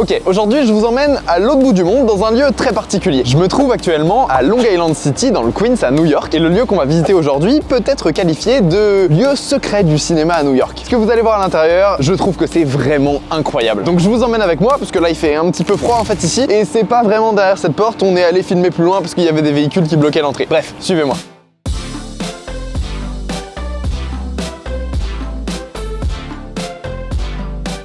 Ok, aujourd'hui je vous emmène à l'autre bout du monde dans un lieu très particulier. Je me trouve actuellement à Long Island City dans le Queens à New York et le lieu qu'on va visiter aujourd'hui peut être qualifié de lieu secret du cinéma à New York. Ce que vous allez voir à l'intérieur, je trouve que c'est vraiment incroyable. Donc je vous emmène avec moi parce que là il fait un petit peu froid en fait ici et c'est pas vraiment derrière cette porte, on est allé filmer plus loin parce qu'il y avait des véhicules qui bloquaient l'entrée. Bref, suivez-moi.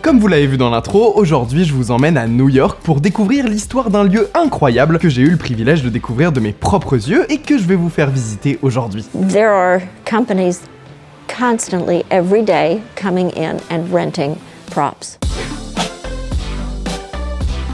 Comme vous l'avez vu dans l'intro, aujourd'hui je vous emmène à New York pour découvrir l'histoire d'un lieu incroyable que j'ai eu le privilège de découvrir de mes propres yeux et que je vais vous faire visiter aujourd'hui. There are companies constantly, every day, coming in and renting props.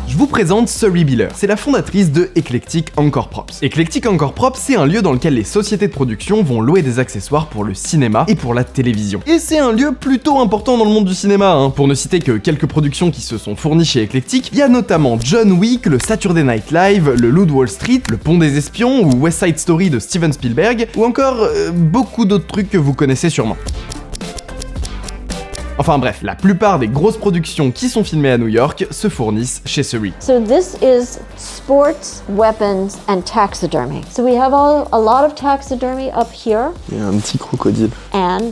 Je vous présente Suri Biller, c'est la fondatrice de Eclectic Encore Props. Eclectic Encore Props, c'est un lieu dans lequel les sociétés de production vont louer des accessoires pour le cinéma et pour la télévision. Et c'est un lieu plutôt important dans le monde du cinéma, hein. Pour ne citer que quelques productions qui se sont fournies chez Eclectic, il y a notamment John Wick, le Saturday Night Live, le Loup de Wall Street, le Pont des Espions ou West Side Story de Steven Spielberg, ou encore beaucoup d'autres trucs que vous connaissez sûrement. Enfin bref, la plupart des grosses productions qui sont filmées à New York se fournissent chez Suri. So this is sports, weapons, and taxidermy. So we have a lot of taxidermy up here, Il y a un petit crocodile. and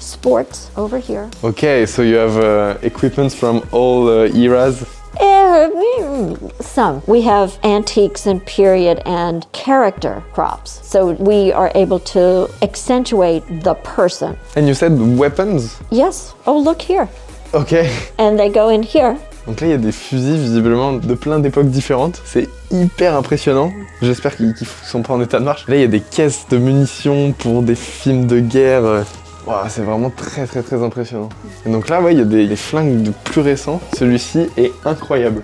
sports over here. Ok, so you have equipment from all eras. Some. We have antiques and period and character props. So we are able to accentuate the person. And you said weapons? Yes. Oh, look here. Ok. And they go in here. Donc là, il y a des fusils visiblement de plein d'époques différentes. C'est hyper impressionnant. J'espère qu'ils sont pas en état de marche. Là, il y a des caisses de munitions pour des films de guerre. Wow, c'est vraiment très impressionnant. Et donc là, ouais, il y a des flingues de plus récents. Celui-ci est incroyable.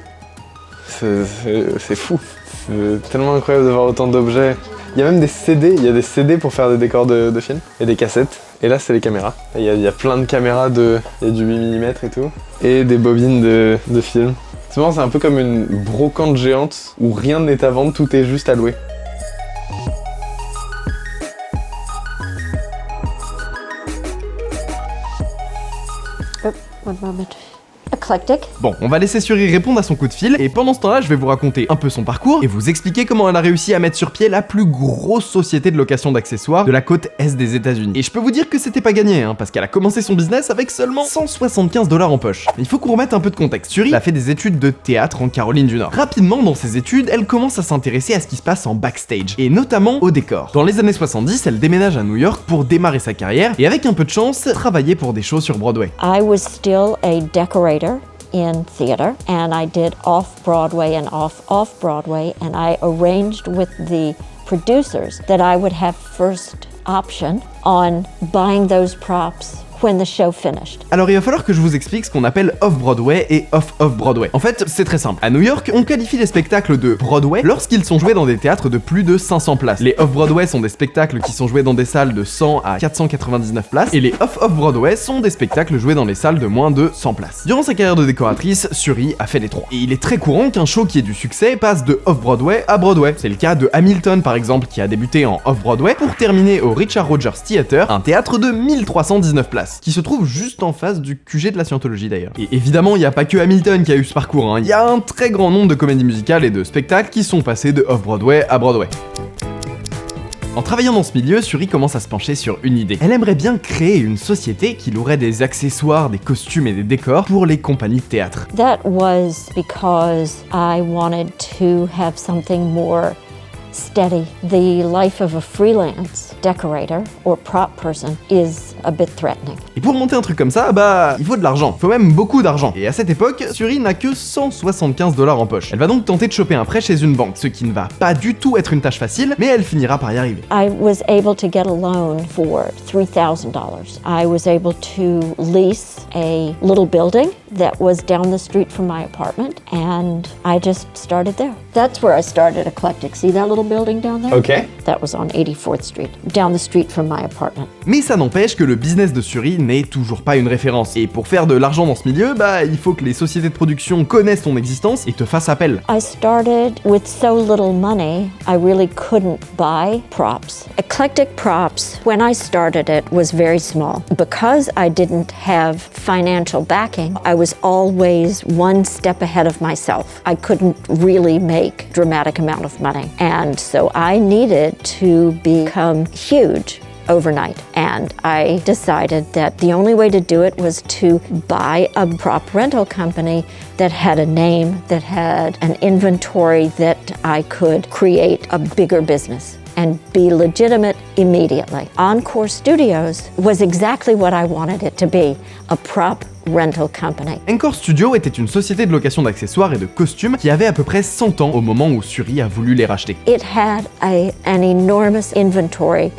C'est fou. C'est tellement incroyable de voir autant d'objets. Il y a même des CD. Il y a des CD pour faire des décors de films. Et des cassettes. Et là, c'est les caméras. Il y a plein de caméras il y a du 8 mm et tout. Et des bobines de films. C'est marrant, c'est un peu comme une brocante géante où rien n'est à vendre, tout est juste à louer. One moment. Eclectic. Bon, on va laisser Suri répondre à son coup de fil, et pendant ce temps-là, je vais vous raconter un peu son parcours et vous expliquer comment elle a réussi à mettre sur pied la plus grosse société de location d'accessoires de la côte est des États-Unis. Et je peux vous dire que c'était pas gagné, hein, parce qu'elle a commencé son business avec seulement $175 en poche. Mais il faut qu'on remette un peu de contexte. Suri a fait des études de théâtre en Caroline du Nord. Rapidement, dans ses études, elle commence à s'intéresser à ce qui se passe en backstage, et notamment au décor. Dans les années 70, elle déménage à New York pour démarrer sa carrière, et avec un peu de chance, travailler pour des shows sur Broadway. I was still a decorator in theater, and I did off-Broadway and off-Broadway, and I arranged with the producers that I would have first option on buying those props when the show finished. Alors il va falloir que je vous explique ce qu'on appelle off-Broadway et off-off-Broadway. En fait, c'est très simple. À New York, on qualifie les spectacles de Broadway lorsqu'ils sont joués dans des théâtres de plus de 500 places. Les off-Broadway sont des spectacles qui sont joués dans des salles de 100 à 499 places, et les off-off-Broadway sont des spectacles joués dans les salles de moins de 100 places. Durant sa carrière de décoratrice, Suri a fait les trois. Et il est très courant qu'un show qui ait du succès passe de off-Broadway à Broadway. C'est le cas de Hamilton par exemple, qui a débuté en off-Broadway pour terminer au Richard Rogers Theater, un théâtre de 1319 places, qui se trouve juste en face du QG de la Scientologie d'ailleurs. Et évidemment, il n'y a pas que Hamilton qui a eu ce parcours, hein. Il y a un très grand nombre de comédies musicales et de spectacles qui sont passés de off-Broadway à Broadway. En travaillant dans ce milieu, Suri commence à se pencher sur une idée. Elle aimerait bien créer une société qui louerait des accessoires, des costumes et des décors pour les compagnies de théâtre. That was because I wanted to have something more steady. The life of a freelance decorator or prop person is a bit threatening. Et pour monter un truc comme ça, bah, il faut de l'argent. Il faut même beaucoup d'argent. Et à cette époque, Suri n'a que $175 en poche. Elle va donc tenter de choper un prêt chez une banque, ce qui ne va pas du tout être une tâche facile, mais elle finira par y arriver. I was able to get a loan for $3,000. I was able to lease a little building that was down the street from my apartment, and I just started there. That's where I started Eclectic. See that little building down there? Ok. That was on 84th Street, down the street from my apartment. Mais ça n'empêche que le le business de Suri n'est toujours pas une référence. Et pour faire de l'argent dans ce milieu, il faut que les sociétés de production connaissent ton existence et te fassent appel. I started with so little money, I really couldn't buy props. Eclectic Props, when I started it, was very small. Because I didn't have financial backing, I was always one step ahead of myself. I couldn't really make a dramatic amount of money. And so I needed to become huge overnight. And I decided that the only way to do it was to buy a prop rental company that had a name, that had an inventory, that I could create a bigger business and be legitimate immediately. Encore Studios was exactly what I wanted it to be, a prop rental company. Encore Studio était une société de location d'accessoires et de costumes qui avait à peu près 100 ans au moment où Suri a voulu les racheter. It had an enormous inventory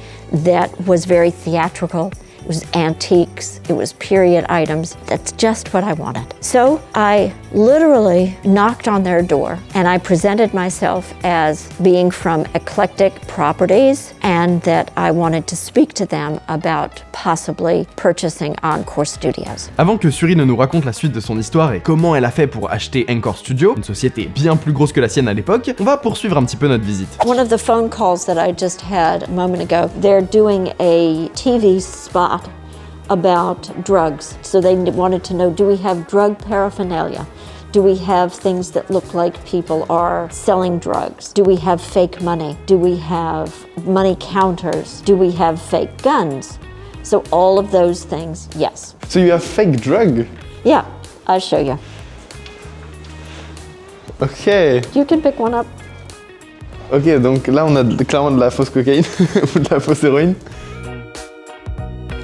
that was very theatrical. It was antiques, it was period items. That's just what I wanted. So I literally knocked on their door and I presented myself as being from Eclectic Properties and that I wanted to speak to them about possibly purchasing Encore Studios. Avant que Suri ne nous raconte la suite de son histoire et comment elle a fait pour acheter Encore Studio, une société bien plus grosse que la sienne à l'époque, on va poursuivre un petit peu notre visite. One of the phone calls that I just had a moment ago, they're doing a TV spot about drugs. So they wanted to know, do we have drug paraphernalia? Do we have things that look like people are selling drugs? Do we have fake money? Do we have money counters? Do we have fake guns? So all of those things, yes. So you have fake drug? Yeah, I'll show you. Ok. You can pick one up. Ok, donc là on a clairement de la fausse cocaïne ou de la fausse héroïne.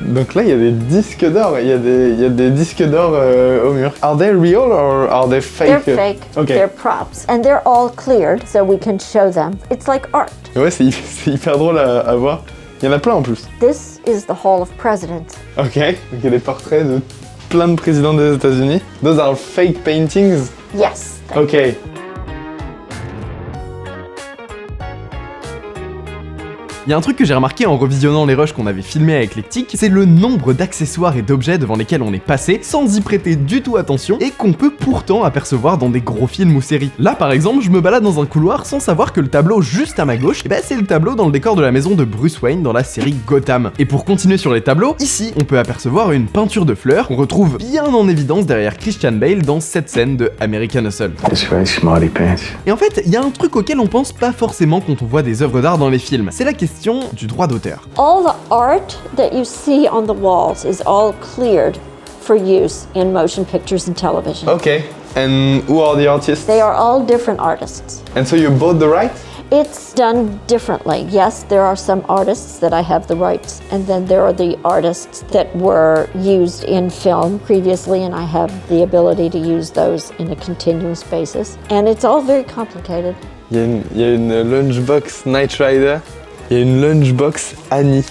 Donc là il y a des disques d'or, il y a des disques d'or au mur. Are they real or are they fake? They're fake, Okay. they're props. And they're all cleared so we can show them. It's like art. Ouais, c'est hyper drôle à voir. Il y en a plein en plus. This is the Hall of Presidents. Ok, donc il y a des portraits de plein de présidents des États-Unis. Those are fake paintings? Yes. Ok. Il y a un truc que j'ai remarqué en revisionnant les rushs qu'on avait filmés à Eclectic, c'est le nombre d'accessoires et d'objets devant lesquels on est passé sans y prêter du tout attention et qu'on peut pourtant apercevoir dans des gros films ou séries. Là par exemple, je me balade dans un couloir sans savoir que le tableau juste à ma gauche, c'est le tableau dans le décor de la maison de Bruce Wayne dans la série Gotham. Et pour continuer sur les tableaux, ici on peut apercevoir une peinture de fleurs qu'on retrouve bien en évidence derrière Christian Bale dans cette scène de American Hustle. Et en fait, il y a un truc auquel on pense pas forcément quand on voit des œuvres d'art dans les films, c'est la question du droit d'auteur. All the art that you see on the walls is all cleared for use in motion pictures and television. Ok. And who are the artists? They are all different artists. And so you bought the right? It's done differently. Yes, there are some artists that I have the rights, and then there are the artists that were used in film previously, and I have the ability to use those in a continuous basis. And it's all very complicated. Il y a une lunchbox Knight Rider. Il y a une lunchbox Annie.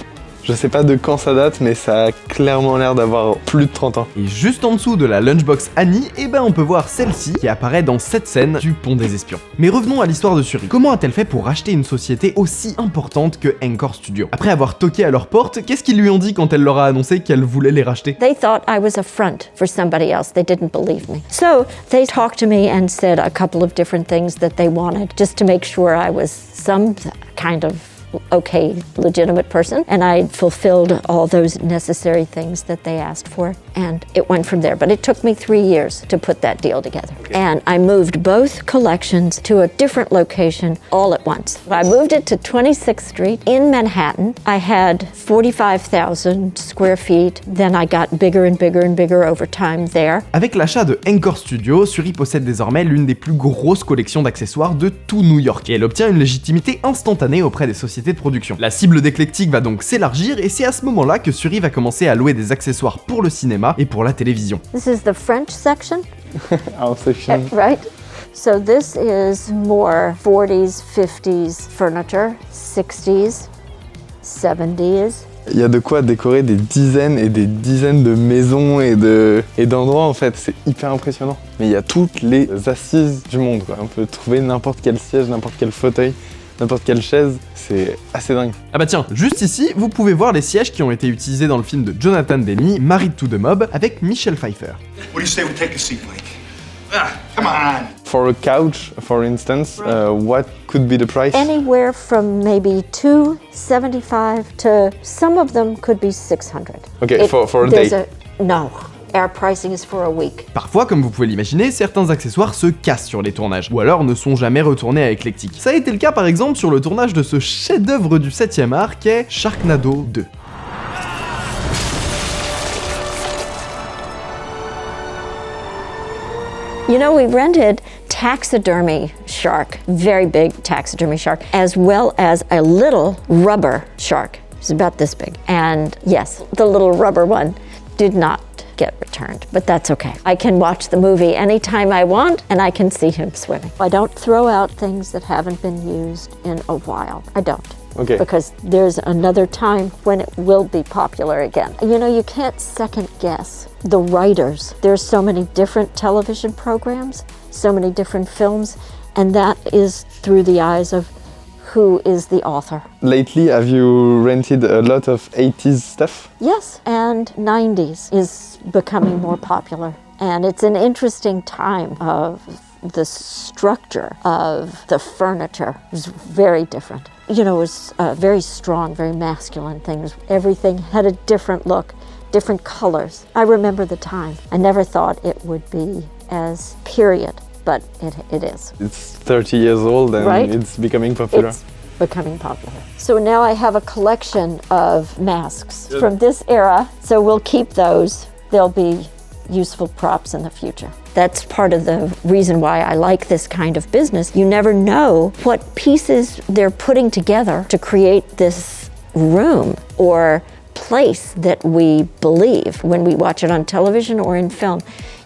Je sais pas de quand ça date, mais ça a clairement l'air d'avoir plus de 30 ans. Et juste en dessous de la lunchbox Annie, on peut voir celle-ci qui apparaît dans cette scène du Pont des Espions. Mais revenons à l'histoire de Suri. Comment a-t-elle fait pour racheter une société aussi importante que Encore Studio? Après avoir toqué à leur porte, qu'est-ce qu'ils lui ont dit quand elle leur a annoncé qu'elle voulait les racheter? They thought I was a front for somebody else. They didn't believe me. So they talked to me and said a couple of different things that they wanted just to make sure I was some kind of okay, legitimate person, and I fulfilled all those necessary things that they asked for, and it went from there. But it took me 3 years to put that deal together. And I moved both collections to a different location all at once. I moved it to 26th Street in Manhattan. I had 45,000 square feet. Then I got bigger and bigger and bigger over time there. Avec l'achat de Encore Studio, Suri possède désormais l'une des plus grosses collections d'accessoires de tout New York, et elle obtient une légitimité instantanée auprès des sociétés de production. La cible d'Eclectic va donc s'élargir et c'est à ce moment-là que Suri va commencer à louer des accessoires pour le cinéma et pour la télévision. This is the French section, Our section. right? So this is more 40s, 50s furniture, 60s, 70s. Il y a de quoi décorer des dizaines et des dizaines de maisons et d'endroits en fait, c'est hyper impressionnant. Mais il y a toutes les assises du monde quoi. On peut trouver n'importe quel siège, n'importe quel fauteuil. n'importe quelle chaise, c'est assez dingue. Ah bah tiens, juste ici, vous pouvez voir les sièges qui ont été utilisés dans le film de Jonathan Demme, Married to the Mob, avec Michelle Pfeiffer. What do you say we take a seat, Mike? Ah, come on. For a couch, for instance, what could be the price? Anywhere from maybe $275 to some of them could be $600. Okay, for a there's day. No, our pricing is for a week. Parfois, comme vous pouvez l'imaginer, certains accessoires se cassent sur les tournages, ou alors ne sont jamais retournés à Eclectic. Ça a été le cas par exemple sur le tournage de ce chef-d'œuvre du 7e art qu'est Sharknado 2. You know, we rented taxidermy shark, very big taxidermy shark, as well as a little rubber shark. It's about this big. And yes, the little rubber one did not get returned, but that's okay. I can watch the movie anytime I want and I can see him swimming. I don't throw out things that haven't been used in a while. I don't. Okay. Because there's another time when it will be popular again. You know, you can't second guess the writers. There's so many different television programs, so many different films, and that is through the eyes of who is the author. Lately, have you rented a lot of 80s stuff? Yes, and 90s is becoming more popular. And it's an interesting time of the structure of the furniture is very different. You know, it was very strong, very masculine things. Everything had a different look, different colors. I remember the time. I never thought it would be as period, but it is. It's 30 years old and Right? it's becoming popular. It's becoming popular. So now I have a collection of masks from this era, so we'll keep those. They'll be useful props in the future. That's part of the reason why I like this kind of business. You never know what pieces they're putting together to create this room or place that we believe when we watch it on television or in film.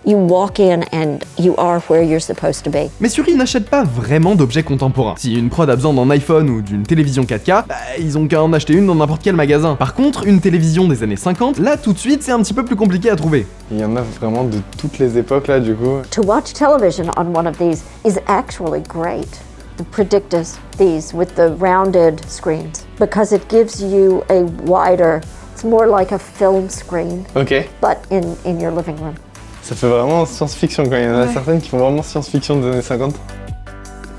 You walk in and you are where you're supposed to be. Mais Suri n'achète pas vraiment d'objets contemporains. Si une prod a besoin d'un iPhone ou d'une télévision 4K, bah ils ont qu'à en acheter une dans n'importe quel magasin. Par contre, une télévision des années 50, là tout de suite c'est un petit peu plus compliqué à trouver. Il y en a vraiment de toutes les époques là du coup. To watch television on one of these is actually great. The Predictus, these with the rounded screens, because it gives you a wider, it's more like a film screen, Ok. but in your living room. Ça fait vraiment science-fiction quand il y en a certaines qui font vraiment science-fiction des années 50.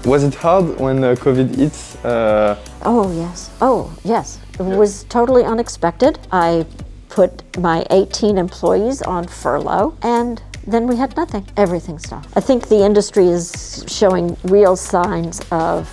Was it hard when COVID hits? Oh yes. It was totally unexpected. I put my 18 employees on furlough and then we had nothing. Everything stopped. I think the industry is showing real signs of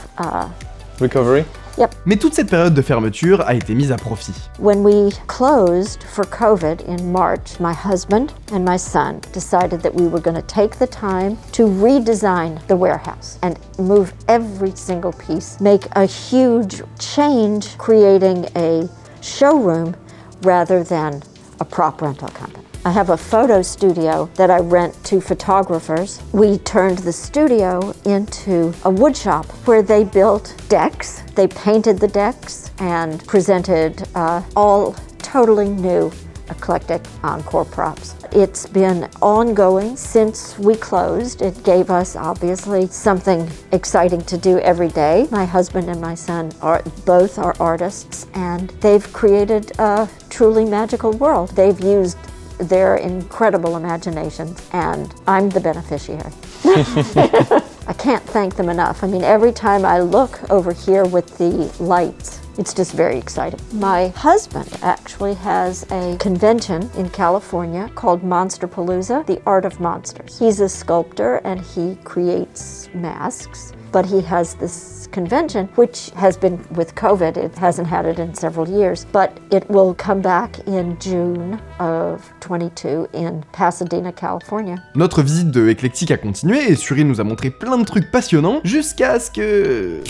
Recovery? Yep. Mais toute cette période de fermeture a été mise à profit. When we closed for COVID in March, my husband and my son decided that we were going to take the time to redesign the warehouse and move every single piece, make a huge change, creating a showroom rather than a prop rental company. I have a photo studio that I rent to photographers. We turned the studio into a wood shop where they built decks. They painted the decks and presented all totally new eclectic encore props. It's been ongoing since we closed. It gave us obviously something exciting to do every day. My husband and my son are both artists and they've created a truly magical world. They've used their incredible imaginations, and I'm the beneficiary. I can't thank them enough. I mean, every time I look over here with the lights, it's just very exciting. My husband actually has a convention in California called Monsterpalooza, the Art of Monsters. He's a sculptor and he creates masks, but he has this convention, which has been with COVID, it hasn't had it in several years, but it will come back in June of 22 in Pasadena, California. Notre visite de Eclectic a continué et Suri nous a montré plein de trucs passionnants jusqu'à ce que...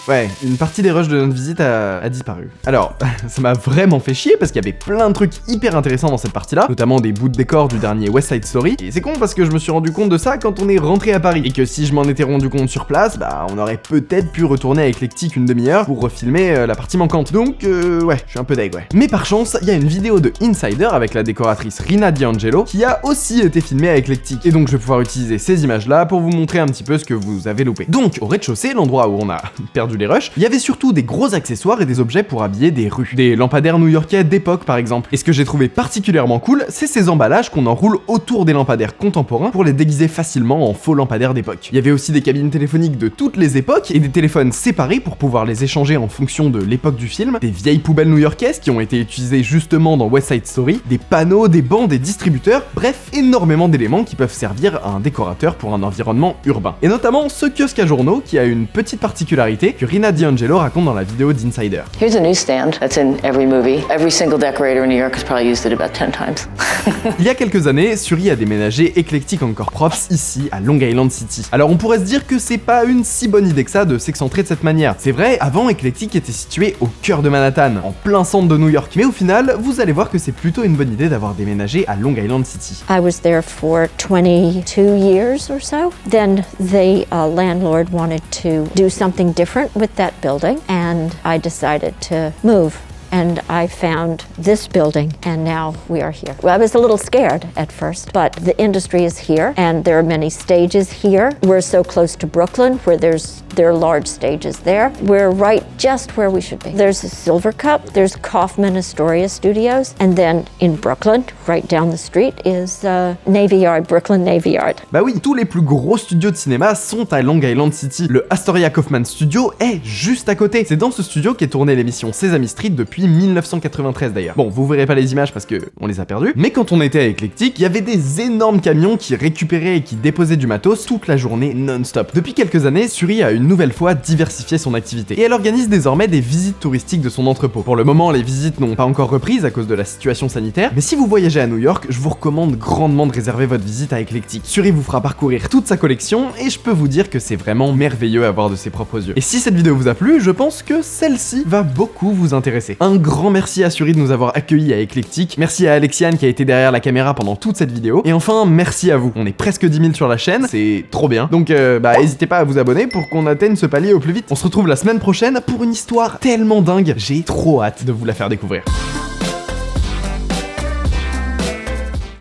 Ouais, une partie des rushs de notre visite a disparu. Alors, ça m'a vraiment fait chier parce qu'il y avait plein de trucs hyper intéressants dans cette partie-là, notamment des bouts de décor du dernier West Side Story. Et c'est con parce que je me suis rendu compte de ça quand on est rentré à Paris. Et que si je m'en étais rendu compte sur place, bah on aurait peut-être pu retourner avec Eclectic une demi-heure pour refilmer la partie manquante. Donc, ouais, je suis un peu deg, ouais. Mais par chance, il y a une vidéo de Insider avec la décoratrice Rina D'Angelo qui a aussi été filmée à Eclectic. Et donc je vais pouvoir utiliser ces images-là pour vous montrer un petit peu ce que vous avez loupé. Donc, au rez-de-chaussée, l'endroit où on a perdu les rushs, il y avait surtout des gros accessoires et des objets pour habiller des rues. Des lampadaires new-yorkais d'époque par exemple. Et ce que j'ai trouvé particulièrement cool, c'est ces emballages qu'on enroule autour des lampadaires contemporains pour les déguiser facilement en faux lampadaires d'époque. Il y avait aussi des cabines téléphoniques de toutes les époques et des téléphones séparés pour pouvoir les échanger en fonction de l'époque du film, des vieilles poubelles new-yorkaises qui ont été utilisées justement dans West Side Story, des panneaux, des bancs, des distributeurs, bref, énormément d'éléments qui peuvent servir à un décorateur pour un environnement urbain. Et notamment ce kiosque à journaux qui a une petite particularité que Rina D'Angelo raconte dans la vidéo d'Insider. Here's a newsstand that's in every movie. Every single decorator in New York has probably used it about 10 times. Il y a quelques années, Suri a déménagé Eclectic Encore Props ici, à Long Island City. Alors on pourrait se dire que c'est pas une si bonne idée que ça de s'excentrer de cette manière. C'est vrai, avant Eclectic était situé au cœur de Manhattan, en plein centre de New York. Mais au final, vous allez voir que c'est plutôt une bonne idée d'avoir déménagé à Long Island City. I was there for 22 years or so. Then the landlord wanted to do something different with that building, and I decided to move. And I found this building, and now we are here. Well, I was a little scared at first, but the industry is here, and there are many stages here. We're so close to Brooklyn, where there are large stages there. We're right just where we should be. There's a Silver Cup, there's Kaufman Astoria Studios, and then in Brooklyn, right down the street, is Navy Yard, Brooklyn Navy Yard. Bah oui, tous les plus gros studios de cinéma sont à Long Island City. Le Astoria Kaufman Studio est juste à côté. C'est dans ce studio qu'est tournée l'émission Sesame Street depuis 1993 d'ailleurs. Bon, vous verrez pas les images parce que on les a perdues, mais quand on était à Eclectic, il y avait des énormes camions qui récupéraient et qui déposaient du matos toute la journée non-stop. Depuis quelques années, Suri a une nouvelle fois diversifié son activité et elle organise désormais des visites touristiques de son entrepôt. Pour le moment, les visites n'ont pas encore reprise à cause de la situation sanitaire, mais si vous voyagez à New York, je vous recommande grandement de réserver votre visite à Eclectic. Suri vous fera parcourir toute sa collection et je peux vous dire que c'est vraiment merveilleux à voir de ses propres yeux. Et si cette vidéo vous a plu, je pense que celle-ci va beaucoup vous intéresser. Un grand merci à Suri de nous avoir accueillis à Eclectic, merci à Alexiane qui a été derrière la caméra pendant toute cette vidéo, et enfin merci à vous. On est presque 10 000 sur la chaîne, c'est trop bien, donc n'hésitez pas à vous abonner pour qu'on atteigne ce palier au plus vite. On se retrouve la semaine prochaine pour une histoire tellement dingue, j'ai trop hâte de vous la faire découvrir.